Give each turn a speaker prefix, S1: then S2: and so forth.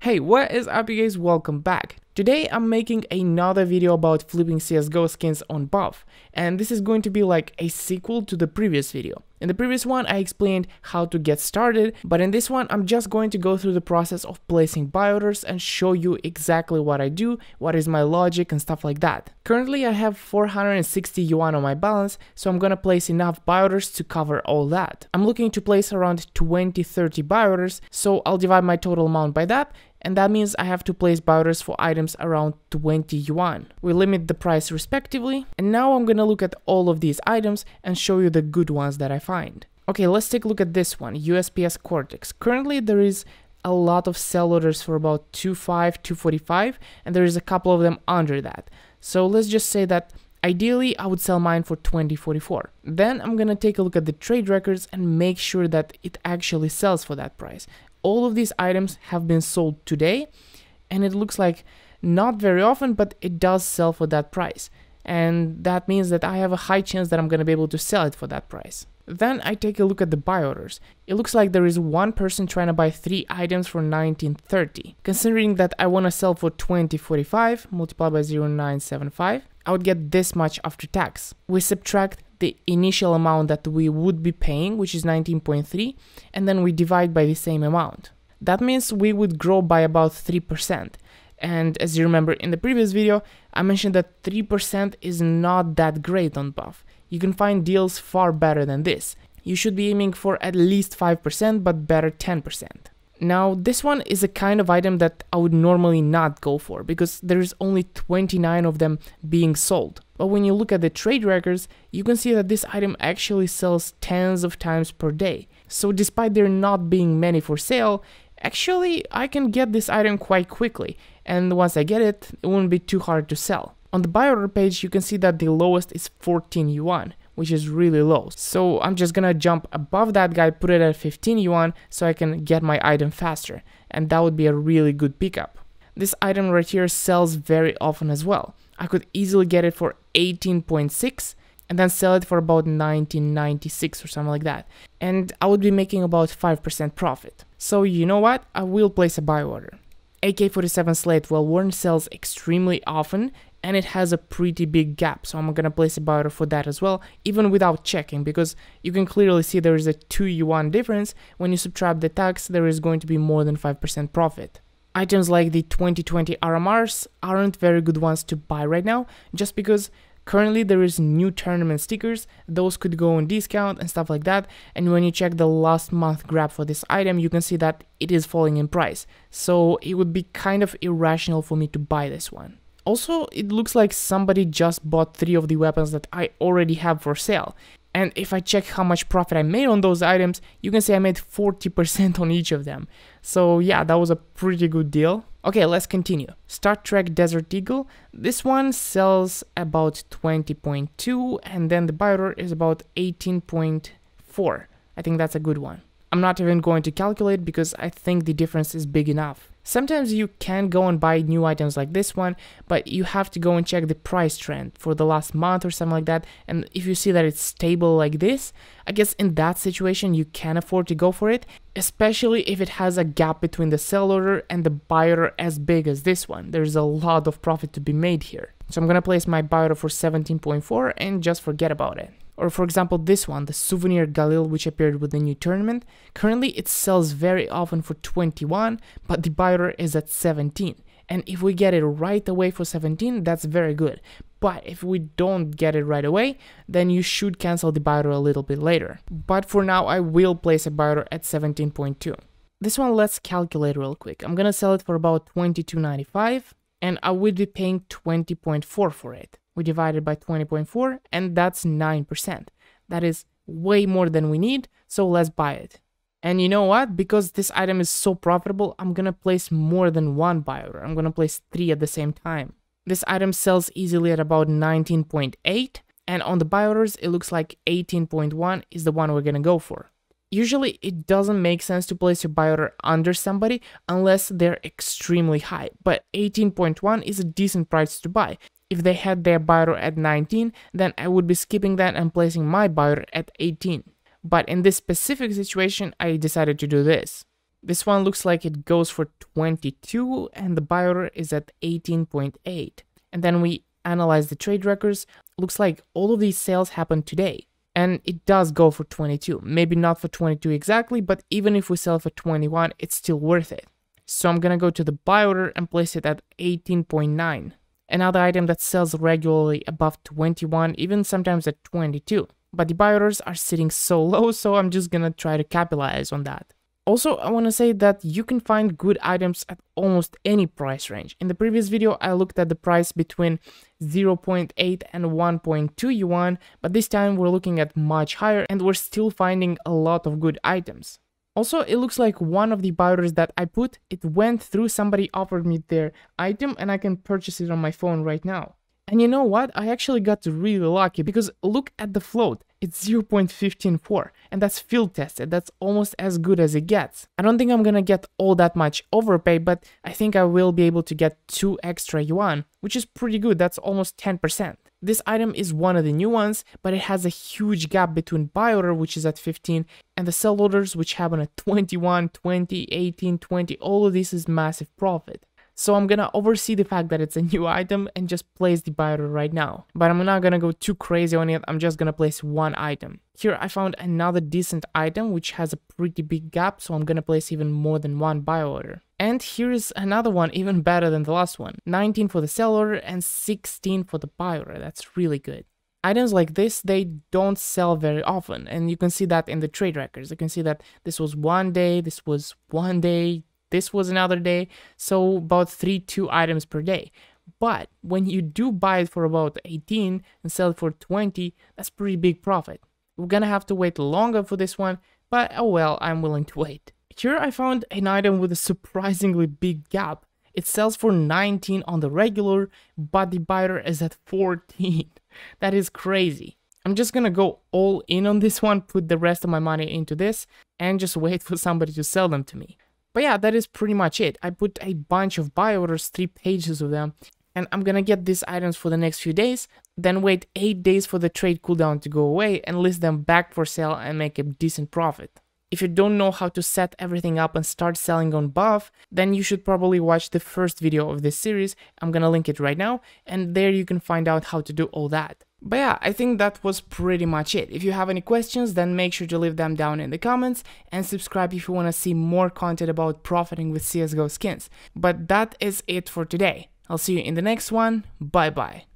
S1: Hey, what is up you guys, welcome back. Today I'm making another video about flipping CSGO skins on buff, and this is going to be like a sequel to the previous video. In the previous one I explained how to get started, but in this one I'm just going to go through the process of placing buy orders and show you exactly what I do, what is my logic and stuff like that. Currently I have 460 yuan on my balance, so I'm gonna place enough buy orders to cover all that. I'm looking to place around 20-30 buy orders, so I'll divide my total amount by that, and that means I have to place buy orders for items around 20 yuan. We limit the price respectively, and now I'm gonna look at all of these items and show you the good ones that I find. Okay, let's take a look at this one, USPS Cortex. Currently there is a lot of sell orders for about 2.5, 2.45, and there is a couple of them under that. So let's just say that ideally I would sell mine for 20.44. Then I'm gonna take a look at the trade records and make sure that it actually sells for that price. All of these items have been sold today, and it looks like not very often, but it does sell for that price. And that means that I have a high chance that I'm going to be able to sell it for that price. Then I take a look at the buy orders. It looks like there is one person trying to buy 3 items for 19.30. Considering that I want to sell for 20.45 multiplied by 0.975, I would get this much after tax. We subtract the initial amount that we would be paying, which is 19.3, and then we divide by the same amount. That means we would grow by about 3%. And as you remember in the previous video, I mentioned that 3% is not that great on buff. You can find deals far better than this. You should be aiming for at least 5%, but better 10%. Now, this one is a kind of item that I would normally not go for because there's only 29 of them being sold. But when you look at the trade records, you can see that this item actually sells tens of times per day. So despite there not being many for sale, actually I can get this item quite quickly. And once I get it, it won't be too hard to sell. On the buy order page, you can see that the lowest is 14 yuan, which is really low. So I'm just gonna jump above that guy, put it at 15 yuan so I can get my item faster. And that would be a really good pickup. This item right here sells very often as well. I could easily get it for 18.6 and then sell it for about 19.96 or something like that. And I would be making about 5% profit. So you know what? I will place a buy order. AK-47 Slate Well Worn sells extremely often, and it has a pretty big gap, so I'm gonna place a buy order for that as well, even without checking, because you can clearly see there is a 2 yuan difference. When you subtract the tax, there is going to be more than 5% profit. Items like the 2020 RMRs aren't very good ones to buy right now, just because currently there is new tournament stickers. Those could go on discount and stuff like that, and when you check the last month graph for this item, you can see that it is falling in price, so it would be kind of irrational for me to buy this one. Also, it looks like somebody just bought 3 of the weapons that I already have for sale. And if I check how much profit I made on those items, you can see I made 40% on each of them. So yeah, that was a pretty good deal. Okay, let's continue. Star Trek Desert Eagle. This one sells about 20.2, and then the buy order is about 18.4. I think that's a good one. I'm not even going to calculate because I think the difference is big enough. Sometimes you can go and buy new items like this one, but you have to go and check the price trend for the last month or something like that, and if you see that it's stable like this, I guess in that situation you can afford to go for it, especially if it has a gap between the sell order and the buy order as big as this one. There's a lot of profit to be made here. So I'm gonna place my buy order for 17.4 and just forget about it. Or for example this one, the Souvenir Galil, which appeared with the new tournament. Currently it sells very often for 21, but the buy order is at 17. And if we get it right away for 17, that's very good. But if we don't get it right away, then you should cancel the buy order a little bit later. But for now, I will place a buy order at 17.2. This one, let's calculate real quick. I'm gonna sell it for about 22.95, and I would be paying 20.4 for it. We divide it by 20.4, and that's 9%. That is way more than we need, so let's buy it. And you know what? Because this item is so profitable, I'm gonna place more than one buy order. I'm gonna place 3 at the same time. This item sells easily at about 19.8, and on the buy orders, it looks like 18.1 is the one we're gonna go for. Usually, it doesn't make sense to place your buy order under somebody unless they're extremely high, but 18.1 is a decent price to buy. If they had their buy order at 19, then I would be skipping that and placing my buy order at 18. But in this specific situation, I decided to do this. This one looks like it goes for 22 and the buy order is at 18.8. And then we analyze the trade records. Looks like all of these sales happened today. And it does go for 22. Maybe not for 22 exactly, but even if we sell for 21, it's still worth it. So I'm gonna go to the buy order and place it at 18.9. Another item that sells regularly above 21, even sometimes at 22. But the buy orders are sitting so low, so I'm just gonna try to capitalize on that. Also, I want to say that you can find good items at almost any price range. In the previous video, I looked at the price between 0.8 and 1.2 yuan, but this time we're looking at much higher and we're still finding a lot of good items. Also, it looks like one of the buy orders that I put, it went through, somebody offered me their item and I can purchase it on my phone right now. And you know what? I actually got really lucky because look at the float. It's 0.154 and that's field tested. That's almost as good as it gets. I don't think I'm gonna get all that much overpay, but I think I will be able to get 2 extra yuan, which is pretty good. That's almost 10%. This item is one of the new ones, but it has a huge gap between buy order, which is at 15, and the sell orders, which happen at 21, 20, 18, 20. All of this is massive profit. So I'm gonna oversee the fact that it's a new item and just place the buy order right now. But I'm not gonna go too crazy on it, I'm just gonna place one item. Here I found another decent item which has a pretty big gap, so I'm gonna place even more than one buy order. And here's another one even better than the last one. 19 for the sell order and 16 for the buy order. That's really good. Items like this, they don't sell very often, and you can see that in the trade records. You can see that this was one day, this was one day, this was another day, so about 2 items per day. But when you do buy it for about 18 and sell it for 20, that's pretty big profit. We're gonna have to wait longer for this one, but oh well, I'm willing to wait. Here I found an item with a surprisingly big gap. It sells for 19 on the regular, but the buy order is at 14. That is crazy. I'm just gonna go all in on this one, put the rest of my money into this, and just wait for somebody to sell them to me. But yeah, that is pretty much it. I put a bunch of buy orders, 3 pages of them, and I'm gonna get these items for the next few days, then wait 8 days for the trade cooldown to go away and list them back for sale and make a decent profit. If you don't know how to set everything up and start selling on Buff, then you should probably watch the first video of this series. I'm gonna link it right now, and there you can find out how to do all that. But yeah, I think that was pretty much it. If you have any questions, then make sure to leave them down in the comments and subscribe if you want to see more content about profiting with CSGO skins. But that is it for today. I'll see you in the next one. Bye bye.